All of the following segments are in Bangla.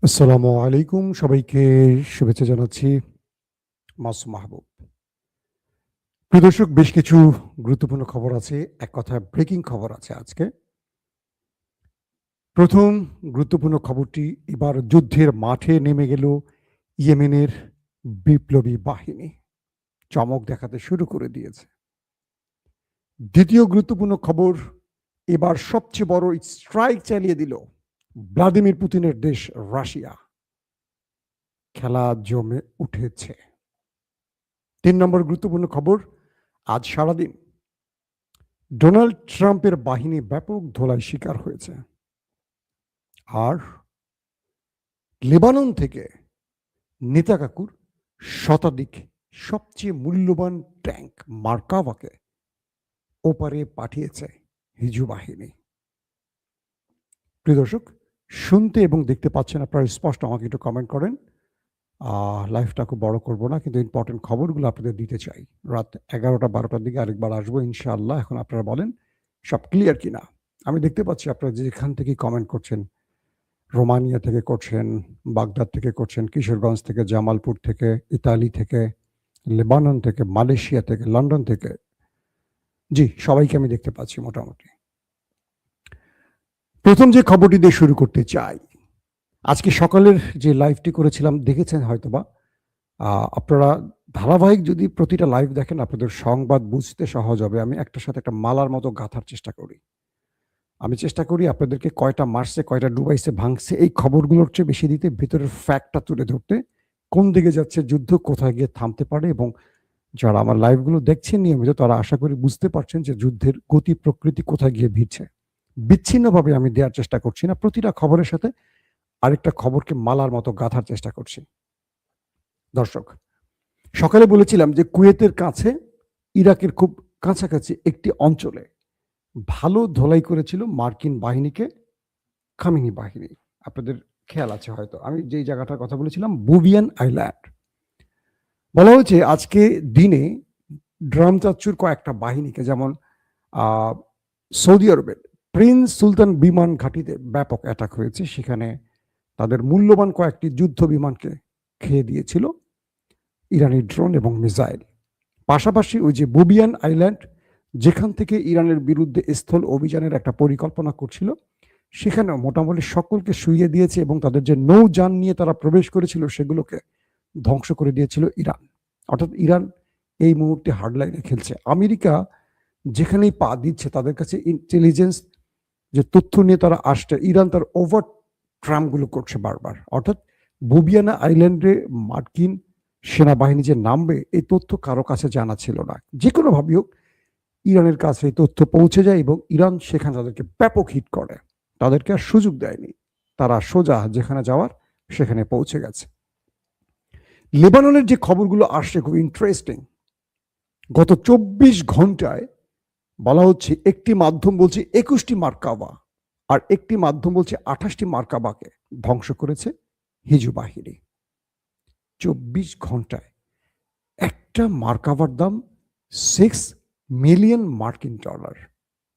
আসসালামু আলাইকুম। সবাইকে শুভেচ্ছা জানাচ্ছি। মাসুম মাহবুব। প্রিয় দর্শক, বেশ কিছু গুরুত্বপূর্ণ খবর আছে। এক কথায় ব্রেকিং খবর আছে আজকে। প্রথম গুরুত্বপূর্ণ খবরটি, এবার যুদ্ধের মাঠে নেমে গেল ইয়েমেনের বিপ্লবী বাহিনী। চমক দেখাতে শুরু করে দিয়েছে। দ্বিতীয় গুরুত্বপূর্ণ খবর, এবার সবচেয়ে বড় স্ট্রাইক চালিয়ে দিল ভ্লাদিমির পুতিনের দেশ রাশিয়া। খেলা জমে উঠেছে। ৩ নম্বর গুরুত্বপূর্ণ খবর, আজ সারাদিন ডোনাল্ড ট্রাম্পের বাহিনী ব্যাপক ধোলায় শিকার হয়েছে। আর লেবানন থেকে নেতাকাকুর শতাধিক সবচেয়ে মূল্যবান ট্যাঙ্ক মার্কাভাকে ওপারে পাঠিয়েছে হিজু বাহিনী। প্রিয় দর্শক, শুনতে এবং দেখতে পাচ্ছেন আপনারা স্পষ্ট, আমাকে একটু কমেন্ট করেন। লাইভটা খুব বড় করব না, কিন্তু ইম্পর্টেন্ট খবরগুলো আপনাদের দিতে চাই। রাত 11টা-12টার দিকে আরেকবার আসবো ইনশাআল্লাহ। এখন আপনারা বলেন সব ক্লিয়ার কিনা। আমি দেখতে পাচ্ছি আপনারা যেখান থেকে কমেন্ট করছেন, রোমানিয়া থেকে করছেন, বাগদাদ থেকে করছেন, কিশোরগঞ্জ থেকে, জামালপুর থেকে, ইতালি থেকে, লেবানন থেকে, মালয়েশিয়া থেকে, লন্ডন থেকে। জি, সবাইকে আমি দেখতে পাচ্ছি মোটামুটি। প্রথম যে খবরটি দিয়ে শুরু করতে চাই, আজকে সকালের যে লাইভটি করেছিলাম দেখেছেন হয়তোবা। আপনারা ধারাবাহিক যদি প্রতিটা লাইভ দেখেন, আপনাদের সংবাদ বুঝতে সহজ হবে। আমি একটার সাথে একটা মালার মতো গাঁথার চেষ্টা করি। আমি চেষ্টা করি আপনাদেরকে কয়টা মারছে, কয়টা ডুবাইছে, ভাঙছে, এই খবরগুলোর চেয়ে বেশি দিতে, ভেতরের ফ্যাক্টটা তুলে ধরতে, কোন দিকে যাচ্ছে যুদ্ধ, কোথায় গিয়ে থামতে পারে। এবং যারা আমার লাইভগুলো দেখছেন নিয়মিত, তারা আশা করি বুঝতে পারছেন যে যুদ্ধের গতি প্রকৃতি কোথায় গিয়ে ভিড়ছে। বিচ্ছিন্নভাবে আমি দেওয়ার চেষ্টা করছি না, প্রতিটা খবরের সাথে আরেকটা খবরকে মালার মতো গাঁথার চেষ্টা করছি। দর্শক, সকালে বলেছিলাম যে কুয়েতের কাছে, ইরাকের খুব কাছাকাছি একটি অঞ্চলে ভালো ধোলাই করেছিল মার্কিন বাহিনীকে খামেনি বাহিনী। আপনাদের খেয়াল আছে হয়তো, আমি যেই জায়গাটার কথা বলেছিলাম, বুবিয়ান আইল্যান্ড। বলা হয়েছে আজকে দিনে ড্রাম চাচ্চুর কয়েকটা বাহিনীকে, যেমন সৌদি আরবের প্রিন্স সুলতান বিমান ঘাঁটিতে ব্যাপক অ্যাটাক হয়েছে। সেখানে তাদের মূল্যবান কয়েকটি যুদ্ধ বিমানকে খেয়ে দিয়েছিল ইরানি ড্রোন এবং মিসাইল। পাশাপাশি ওই যে বুবিয়ান আইল্যান্ড, যেখান থেকে ইরানের বিরুদ্ধে স্থল অভিযানের একটা পরিকল্পনা করছিল, সেখানেও মোটামুটি সকলকে শুইয়ে দিয়েছে এবং তাদের যে নৌযান নিয়ে তারা প্রবেশ করেছিল সেগুলোকে ধ্বংস করে দিয়েছিল ইরান। অর্থাৎ ইরান এই মুহূর্তে হার্ডলাইনে খেলছে। আমেরিকা যেখানেই পা দিচ্ছে, তাদের কাছে ইন্টেলিজেন্স যে তথ্য নিয়ে তারা আসছে, ইরান তার ওভার ট্রামগুলো করছে বারবার। অর্থাৎ বুবিয়ানা আইল্যান্ডে মার্কিন সেনাবাহিনী যে নামবে, এই তথ্য কারো কাছে জানা ছিল না। যে কোনোভাবেই হোক ইরানের কাছে এই তথ্য পৌঁছে যায় এবং ইরান সেখানে তাদেরকে ব্যাপক হিট করে। তাদেরকে আর সুযোগ দেয়নি, তারা সোজা যেখানে যাওয়ার সেখানে পৌঁছে গেছে। লেবাননের যে খবরগুলো আসছে খুব ইন্টারেস্টিং। গত 24 ঘন্টায় বলা হচ্ছে, একটি মাধ্যম বলছে 21টি মার্কাবা, আর একটি মাধ্যম বলছে 28টি মার্কাবাকে ধ্বংস করেছে হিজু বাহিনী। 24 ঘন্টায় একটা মার্কাবার দাম $6 মিলিয়ন,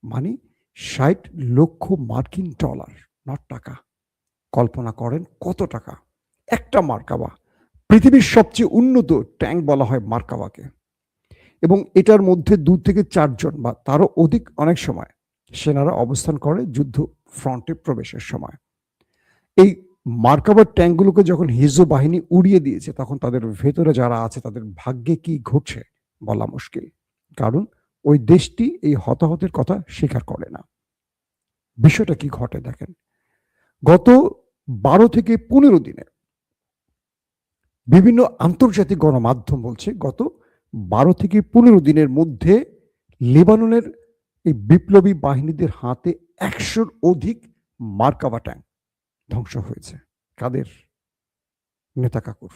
মানে 60 লক্ষ মার্কিন ডলার, নট টাকা। কল্পনা করেন কত টাকা একটা মার্কাবা। পৃথিবীর সবচেয়ে উন্নত ট্যাঙ্ক বলা হয় মার্কাবাকে, এবং এটার মধ্যে 2 থেকে 4 জন বা তারও অধিক অনেক সময় সেনারা অবস্থান করে যুদ্ধ ফ্রন্টে প্রবেশের সময়। এই মার্কাবার ট্যাঙ্কগুলোকে যখন হিজবু বাহিনী উড়িয়ে দিয়েছে, তখন তাদের ভেতরে যারা আছে তাদের ভাগ্যে কি ঘটছে বলা মুশকিল। কারণ ওই দেশটি এই হতাহতের কথা স্বীকার করে না। বিষয়টা কি ঘটে দেখেন, গত 12 থেকে 15 দিনে বিভিন্ন আন্তর্জাতিক গণমাধ্যম বলছে, গত 12 থেকে 15 দিনের মধ্যে লেবাননের এই বিপ্লবী বাহিনীদের হাতে 100-র অধিক মার্কাবা ট্যাঙ্ক ধ্বংস হয়েছে। কাদের? নেতা কাকুর।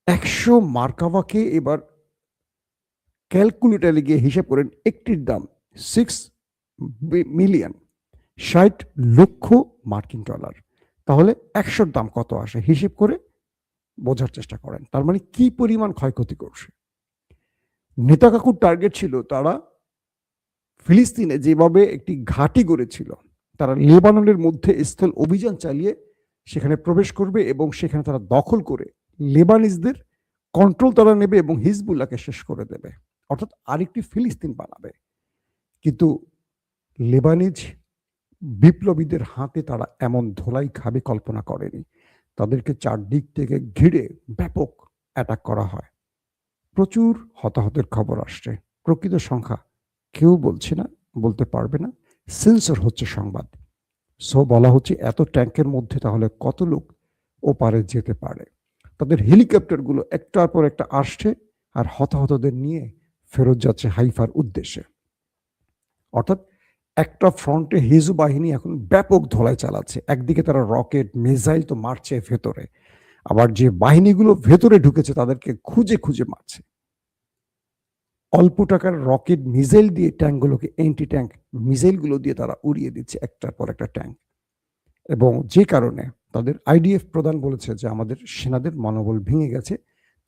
100 মার্কাবাকে এবার ক্যালকুলেটারে গিয়ে হিসাব করেন, একটির দাম 6 মিলিয়ন, 60 লক্ষ মার্কিন ডলার। তাহলে 100-র দাম কত আসে হিসেব করে বোঝার চেষ্টা করেন। তার মানে কি পরিমাণ ক্ষয়ক্ষতি করছে। নেতা কাকুর টার্গেট ছিল, তারা ফিলিস্তিনে যেভাবে একটি ঘাঁটি গড়েছিল, তারা লেবাননের মধ্যে স্থল অভিযান চালিয়ে সেখানে প্রবেশ করবে এবং সেখানে তারা দখল করে লেবানিজদের কন্ট্রোল তারা নেবে এবং হিজবুল্লাহকে শেষ করে দেবে, অর্থাৎ আরেকটি ফিলিস্তিন বানাবে। কিন্তু লেবানিজ বিপ্লবীদের হাতে তারা এমন ধোলাই খাবে কল্পনা করেনি। তাদেরকে চারদিক থেকে ঘিরে ব্যাপক অ্যাটাক করা হয়। প্রচুর হতাহতের খবর আসছে। প্রকৃত সংখ্যা কেউ বলছে না, বলতে পারবে না, সেন্সর হচ্ছে সংবাদ। সো বলা হচ্ছে এত ট্যাঙ্কের মধ্যে তাহলে কত লোক ওপারে যেতে পারে। তাদের হেলিকপ্টারগুলো একটার পর একটা আসছে আর হতাহতদের নিয়ে ফেরত যাচ্ছে হাইফার উদ্দেশ্যে। অর্থাৎ একটা ফ্রন্টে হিজু বাহিনী এখন ব্যাপক ধোলাই চালাচ্ছে। একদিকে তারা রকেট মিসাইল তো মারছে ভেতরে, আবার যে বাহিনীগুলো ভেতরে ঢুকেছে তাদেরকে খুঁজে খুঁজে মারছে। অল্প টাকার রকেট মিসাইল দিয়ে ট্যাঙ্কগুলোকে, এন্টি ট্যাঙ্ক মিসাইলগুলো দিয়ে তারা উড়িয়ে দিচ্ছে একটার পর একটা ট্যাঙ্ক। এবং যে কারণে তাদের আইডিএফ প্রধান বলেছে যে আমাদের সেনাদের মনোবল ভেঙে গেছে,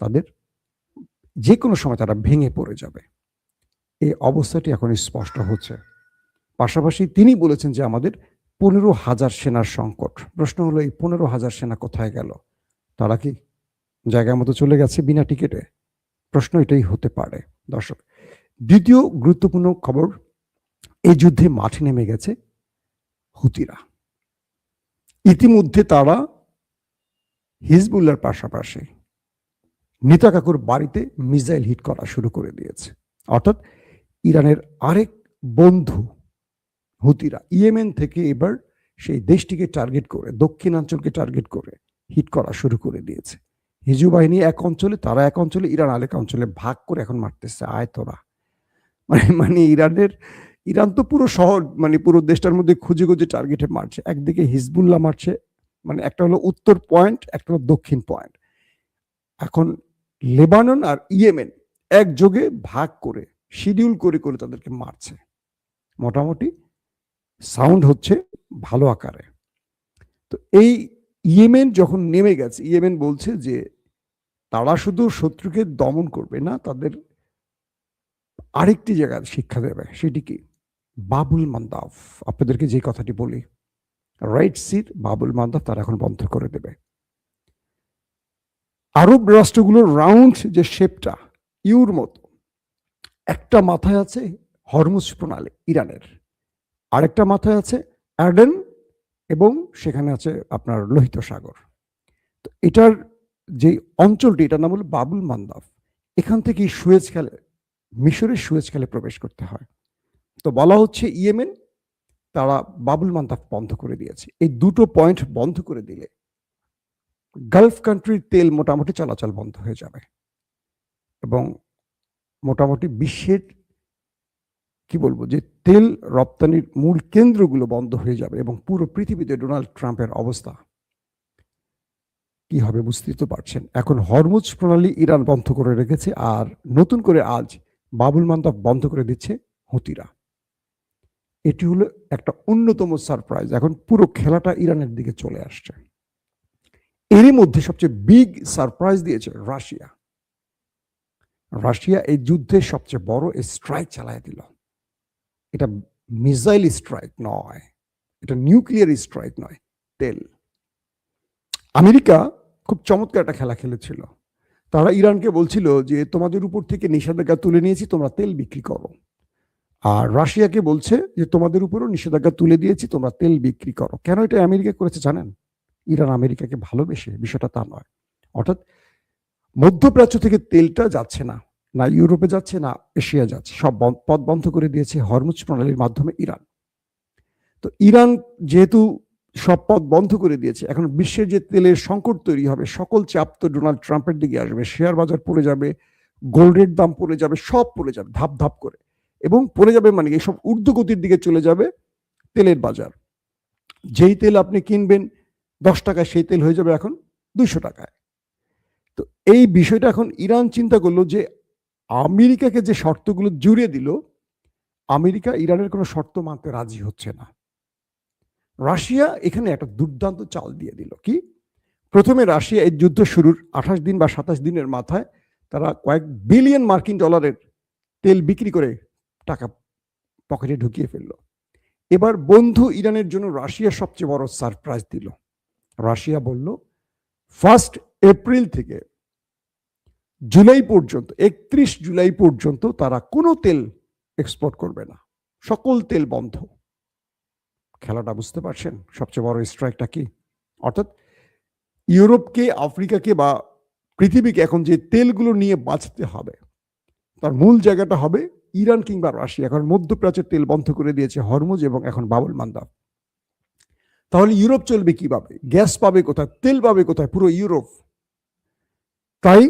তাদের যে কোনো সময় তারা ভেঙে পড়ে যাবে। এই অবস্থাটি এখন স্পষ্ট হচ্ছে। পাশাপাশি তিনি বলেছেন যে আমাদের 15,000 সেনার সংকট। প্রশ্ন হলো এই 15,000 সেনা কোথায় গেল? তারা কি জায়গা মতো চলে গেছে বিনা টিকেটে? প্রশ্ন এটাই হতে পারে। দর্শক, দ্বিতীয় গুরুত্বপূর্ণ খবর, এই যুদ্ধে মাঠে নেমে গেছে হুতিরা। ইতিমধ্যে তারা হিজবুল্লাহর পাশাপাশি নেতা কাকুর বাড়িতে মিসাইল হিট করা শুরু করে দিয়েছে। অর্থাৎ ইরানের আরেক বন্ধু হুতিরা ইয়েমেন থেকে এবার সেই দেশটিকে টার্গেট করে, দক্ষিণাঞ্চলকে টার্গেট করে হিট করা শুরু করে দিয়েছে। হিজু বাহিনী এক অঞ্চলে, তারা এক অঞ্চলে, ইরান আরেক অঞ্চলে ভাগ করে এখন মারতেছে। আয় তোরা, মানে ইরান তো পুরো শহর, মানে পুরো দেশটার মধ্যে খুঁজে খুঁজে টার্গেটে মারছে। একদিকে হিজবুল্লাহ মারছে, মানে একটা হলো উত্তর পয়েন্ট, একটা হলো দক্ষিণ পয়েন্ট। এখন লেবানন আর ইয়েমেন একযোগে ভাগ করে শিডিউল করে করে তাদেরকে মারছে। মোটামুটি সাউন্ড হচ্ছে ভালো আকারে। তো এই ইয়েমেন যখন নেমে গেছে, ইয়েমেন বলছে যে তারা শুধু শত্রুকে দমন করবে না, তাদের আরেকটি জায়গায় শিক্ষা দেবে। সেটি কি? বাবুল মান্দাব। আপনাদেরকে যে কথাটি বলি, রাইট সির বাবুল মান্দাব তারা এখন বন্ধ করে দেবে। আরব রাষ্ট্রগুলোর রাউন্ড যে শেপটা ইউর মতো, একটা মাথায় আছে হরমুজ প্রণালী ইরানের, আরেকটা মাথায় আছে অ্যাডেন এবং সেখানে আছে আপনার লোহিত সাগর। তো এটার যে অঞ্চলটি, এটার নাম হলো বাবুল মান্দাব। এখান থেকে সুয়েজ খালে, মিশরের সুয়েজ খালে প্রবেশ করতে হয়। তো বলা হচ্ছে ইয়েমেন তারা বাবুল মান্দাব বন্ধ করে দিয়েছে। এই দুটো পয়েন্ট বন্ধ করে দিলে গালফ কান্ট্রির তেল মোটামুটি চলাচল বন্ধ হয়ে যাবে এবং মোটামুটি বিশ্বের কি বলবো যে তেল রপ্তানির মূল কেন্দ্রগুলো বন্ধ হয়ে যাবে এবং পুরো পৃথিবীতে ডোনাল্ড ট্রাম্পের অবস্থা কি হবে বুঝতেই তো পারছেন। এখন হরমুজ প্রণালী ইরান বন্ধ করে রেখেছে, আর নতুন করে আজ বাবুল মান্দাব বন্ধ করে দিচ্ছে হুতিরা। এটি হলো একটা অন্যতম সারপ্রাইজ। এখন পুরো খেলাটা ইরানের দিকে চলে আসছে। এরই মধ্যে সবচেয়ে বিগ সারপ্রাইজ দিয়েছে রাশিয়া। রাশিয়া এই যুদ্ধে সবচেয়ে বড় স্ট্রাইক চালায় দিল। এটা মিসাইল স্ট্রাইক নয়, এটা নিউক্লিয়ার স্ট্রাইক নয়, তেল। আমেরিকা খুব চমৎকার একটা খেলা খেলেছিল। তারা ইরানকে বলছিল যে তোমাদের উপর থেকে নিষেধাজ্ঞা তুলে নিয়েছি, তোমরা তেল বিক্রি করো। আর রাশিয়াকে বলছে যে তোমাদের উপরও নিষেধাজ্ঞা তুলে দিয়েছি, তোমরা তেল বিক্রি করো। কেন এটা আমেরিকা করেছে জানেন? ইরান আমেরিকাকে ভালোবেসে, বিষয়টা তা নয়। অর্থাৎ মধ্যপ্রাচ্য থেকে তেলটা যাচ্ছে না, না ইউরোপে যাচ্ছে না এশিয়া যাচ্ছে, সব পথ বন্ধ করে দিয়েছে হরমুজ প্রণালীর মাধ্যমে ইরান। তো ইরান যেহেতু সব পথ বন্ধ করে দিয়েছে, এখন বিশ্বের যে তেলের সংকট তৈরি হবে, সকল চাপ তো ডোনাল্ড ট্রাম্পের দিকে আসবে। শেয়ার বাজার পড়ে যাবে, গোল্ডের দাম পড়ে যাবে, সব পড়ে যাবে ধাপ ধাপ করে, এবং পড়ে যাবে মানে এইসব ঊর্ধ্বগতির দিকে চলে যাবে তেলের বাজার। যেই তেল আপনি কিনবেন 10 টাকায়, সেই তেল হয়ে যাবে এখন 200 টাকায়। তো এই বিষয়টা এখন ইরান চিন্তা করলো যে আমেরিকাকে যে শর্তগুলো জুড়ে দিল, আমেরিকা ইরানের কোনো শর্ত মানতে রাজি হচ্ছে না। রাশিয়া এখানে একটা দুর্দান্ত চাল দিয়ে দিল। কি? প্রথমে রাশিয়া এই যুদ্ধ শুরুর 28 দিন বা 27 দিনের মাথায় তারা কয়েক বিলিয়ন মার্কিন ডলারের তেল বিক্রি করে টাকা পকেটে ঢুকিয়ে ফেললো। এবার বন্ধু ইরানের জন্য রাশিয়া সবচেয়ে বড় সারপ্রাইজ দিল। রাশিয়া বলল 1 এপ্রিল থেকে জুলাই পর্যন্ত, 31 জুলাই পর্যন্ত তারা কোনো তেল এক্সপোর্ট করবে না, সকল তেল বন্ধ। খেলাটা বুঝতে পারছেন? সবচেয়ে বড় স্ট্রাইকটা কি? অর্থাৎ ইউরোপকে, আফ্রিকাকে বা পৃথিবীকে এখন যে তেলগুলো নিয়ে বাঁচতে হবে তার মূল জায়গাটা হবে ইরান কিংবা রাশিয়া। এখন মধ্যপ্রাচ্যের তেল বন্ধ করে দিয়েছে হরমুজ এবং এখন বাবুল মান্দাব। তাহলে ইউরোপ চলবে কিভাবে? গ্যাস পাবে কোথায়? তেল পাবে কোথায়? পুরো ইউরোপ। তাই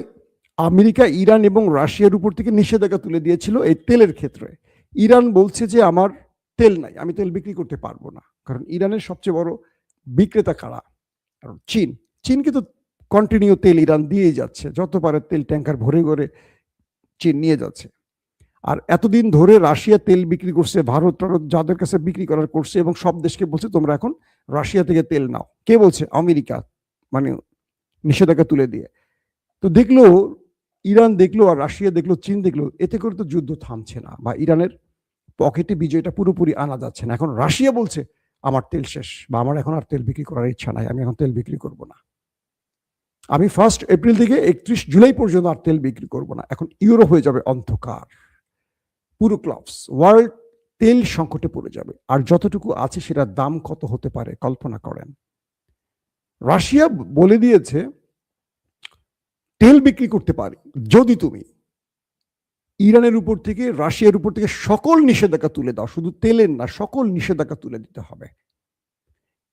আমেরিকা, ইরান এবং রাশিয়ার উপর থেকে নিষেধাজ্ঞা তুলে দিয়েছিল এই তেলের ক্ষেত্রে। ইরান বলছে যে আমার তেল নাই, আমি তেল বিক্রি করতে পারবো না। কারণ ইরানের সবচেয়ে বড় বিক্রেতা কারা? কারণ চীন। চীনকে তো কন্টিনিউ তেল ইরান দিয়েই যাচ্ছে, যত পারে তেল ট্যাঙ্কার ভরে ভরে চীন নিয়ে যাচ্ছে। আর এতদিন ধরে রাশিয়া তেল বিক্রি করছে, ভারত যাদের কাছে বিক্রি করার করছে, এবং সব দেশকে বলছে তোমরা এখন রাশিয়া থেকে তেল নাও। কে বলছে? আমেরিকা, মানে নিষেধাজ্ঞা তুলে দিয়ে। তো দেখলো ইরান, দেখলো আর রাশিয়া দেখলো, চীন দেখলো, এতে করে তো যুদ্ধ থামছে না, বা ইরানের পকেটে বিজয়টা পুরোপুরি আনা যাচ্ছে না। এখন রাশিয়া বলছে আমার তেল শেষ, বা আমার এখন আর তেল বিক্রি করার ইচ্ছা নাই, আমি এখন তেল বিক্রি করব না, আমি 1 এপ্রিল থেকে 31 জুলাই পর্যন্ত আর তেল বিক্রি করব না। এখন ইউরোপ হয়ে যাবে অন্ধকার, পুরো ক্লাবস ওয়ার্ল্ড তেল সংকটে পড়ে যাবে। আর যতটুকু আছে সেটার দাম কত হতে পারে কল্পনা করেন। রাশিয়া বলে দিয়েছে তেল বিক্রি করতে পারি যদি তুমি ইরানের উপর থেকে, রাশিয়ার উপর থেকে সকল নিষেধাজ্ঞা তুলে দাও, শুধু তেলের না, সকল নিষেধাজ্ঞা তুলে দিতে হবে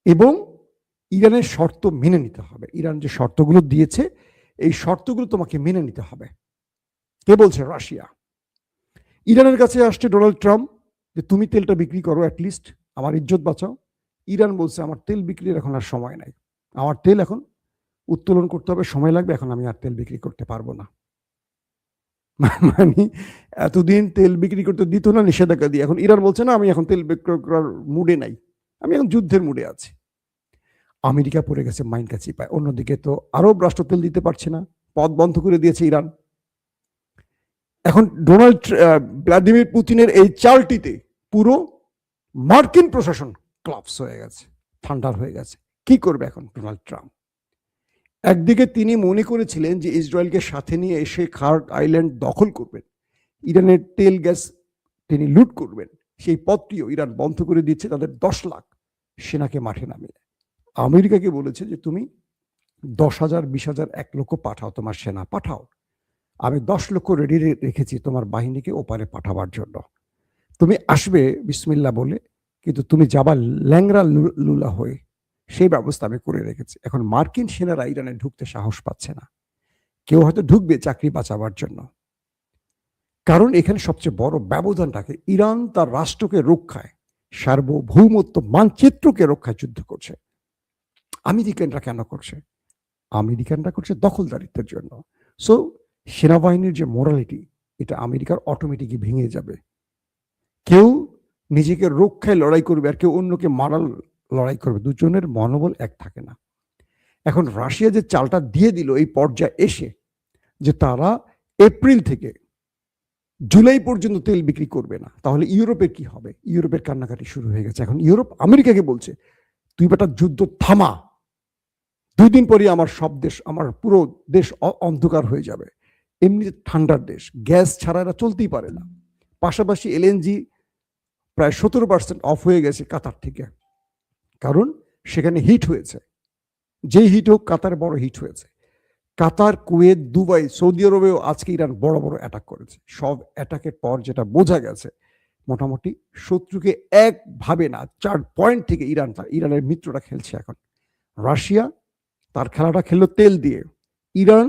এবং ইরানের শর্ত মেনে নিতে হবে। ইরান যে শর্তগুলো দিয়েছে এই শর্তগুলো তোমাকে মেনে নিতে হবে। কে বলছে? রাশিয়া। ইরানের কাছে আসছে ডোনাল্ড ট্রাম্প যে তুমি তেলটা বিক্রি করো, অ্যাটলিস্ট আমার ইজ্জত বাঁচাও। ইরান বলছে আমার তেল বিক্রির এখন আর সময় নাই, আমার তেল এখন উত্তোলন করতে হবে, সময় লাগবে, এখন আমি আর তেল বিক্রি করতে পারবো না। মানে এতদিন তেল বিক্রি করতে দিত না নিষেধাজ্ঞা দিয়ে, এখন ইরান বলছে না আমি এখন তেল বিক্রি করার মুডে নাই, আমি এখন যুদ্ধের মুডে আছি। আমেরিকা পড়ে গেছে মাইনকা চিপায়। অন্যদিকে তো আরব রাষ্ট্র তেল দিতে পারছে না, পথ বন্ধ করে দিয়েছে ইরান। এখন ভ্লাদিমির পুতিনের এই চালটিতে পুরো মার্কিন প্রশাসন ক্লাবস হয়ে গেছে, ঠান্ডার হয়ে গেছে। কি করবে এখন ডোনাল্ড ট্রাম্প? একদিকে তিনি মনে করেছিলেন যে ইসরায়েলকে সাথে নিয়ে এসে খার্ক আইল্যান্ড দখল করবেন, ইরানের তেল গ্যাস তিনি লুট করবেন। সেই পথটিও ইরান বন্ধ করে দিচ্ছে, তাদের 10 লাখ সেনাকে মাঠে নামিয়ে। আমেরিকাকে বলেছে যে তুমি 10,000, 20,000, 1 লক্ষ পাঠাও, তোমার সেনা পাঠাও, আমি 10 লক্ষ রেডি রেখেছি তোমার বাহিনীকে ওপারে পাঠাবার জন্য। তুমি আসবে বিসমিল্লা বলে, কিন্তু তুমি যাবা ল্যাংরা লুলা হয়ে, সেই ব্যবস্থা আমি করে রেখেছি। এখন মার্কিন সেনারা ইরানে ঢুকতে সাহস পাচ্ছে না। কেউ হয়তো ঢুকবে চাকরি বাঁচাবার জন্য, কারণ এখানে সবচেয়ে বড় ব্যবধানটাকে ইরান তার রাষ্ট্রকে রক্ষায়, সার্বভৌমত্ব মানচিত্রকে রক্ষায় যুদ্ধ করছে। আমেরিকানরা কেন করছে? আমেরিকানরা করছে দখলদারিত্বের জন্য। সো সেনাবাহিনীর যে মোরালিটি, এটা আমেরিকার অটোমেটিকই ভেঙে যাবে। কেউ নিজেকে রক্ষায় লড়াই করবে আর কেউ অন্যকে মারার লড়াই করবে, দুজনের মনোবল এক থাকে না। এখন রাশিয়া যে চালটা দিয়ে দিল এই পর্যায়ে এসে, যে তারা এপ্রিল থেকে জুলাই পর্যন্ত তেল বিক্রি করবে না, তাহলে ইউরোপের কি হবে? ইউরোপের কান্নাকাটি শুরু হয়ে গেছে। এখন ইউরোপ আমেরিকাকে বলছে তুই বেটা যুদ্ধ থামা, 2 দিন পরে আমার সব দেশ, আমার পুরো দেশ অন্ধকার হয়ে যাবে। এমনি ঠান্ডার দেশ, গ্যাস ছাড়া এরা চলতেই পারে না। পাশাপাশি এলএনজি প্রায় 17% অফ হয়ে গেছে কাতার থেকে, কারণ সেখানে হিট হয়েছে। যেই হিট হোক, কাতারে বড় হিট হয়েছে। কাতার, কুয়েত, দুবাই, সৌদি আরবেও আজকে ইরান বড় বড় অ্যাটাক করেছে। সব অ্যাটাকের পর যেটা বোঝা গেছে, মোটামুটি শত্রুকে একভাবে না 4 পয়েন্ট থেকে ইরানের মিত্ররা খেলছে। এখন রাশিয়া তার খেলাটা খেললো তেল দিয়ে, ইরান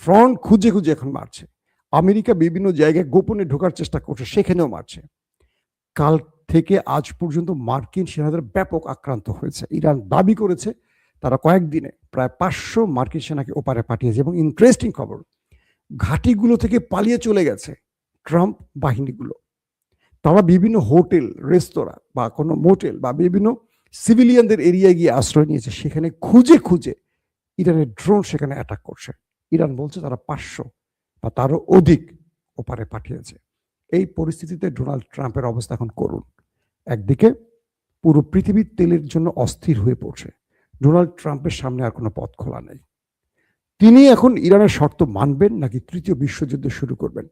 ফ্রন্ট খুঁজে খুঁজে এখন মারছে। আমেরিকা বিভিন্ন জায়গায় গোপনে ঢোকার চেষ্টা করছে, সেখানেও মারছে। কাল থেকে আজ পর্যন্ত মার্কিন সেনাদের ব্যাপক আক্রান্ত হয়েছে। ইরান দাবি করেছে তারা কয়েকদিনে প্রায় 500 মার্কিন সেনাকে ওপারে পাঠিয়েছে। এবং ইন্টারেস্টিং খবর, ঘাঁটিগুলো থেকে পালিয়ে চলে গেছে ট্রাম্প বাহিনীগুলো। তারা বিভিন্ন হোটেল, রেস্তোরাঁ বা কোনো মোটেল বা বিভিন্ন সিভিলিয়ানদের এরিয়ায় গিয়ে আশ্রয় নিয়েছে। সেখানে খুঁজে খুঁজে ইরানের ড্রোন সেখানে অ্যাটাক করছে। ইরান বলছে তারা 500 বা তারও অধিক ওপারে পাঠিয়েছে। এই পরিস্থিতিতে ডোনাল্ড ট্রাম্পের অবস্থা এখন করুন। একদিকে পুরো পৃথিবীর তেলের জন্য অস্থির হয়ে পড়ছে, ডোনাল্ড ট্রাম্পের সামনে আর কোনো পথ খোলা নেই। তিনি এখন ইরানের শর্ত মানবেন নাকি তৃতীয় বিশ্বযুদ্ধ শুরু করবেন,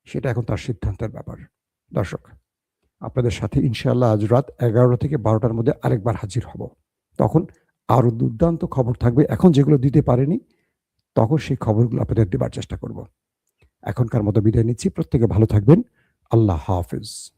সেটা এখন তার সিদ্ধান্তের ব্যাপার। দর্শক, আপনাদের সাথে ইনশাআল্লাহ আজ রাত 11 থেকে 12টার মধ্যে আরেকবার হাজির হব। তখন আরো দুর্দান্ত খবর থাকবে। এখন যেগুলো দিতে পারেনি, তখন সেই খবরগুলো আপনাদের দেবার চেষ্টা করব। এখনকার মতো বিদায় নিচ্ছি। প্রত্যেকে ভালো থাকবেন। আল্লাহ হাফেজ।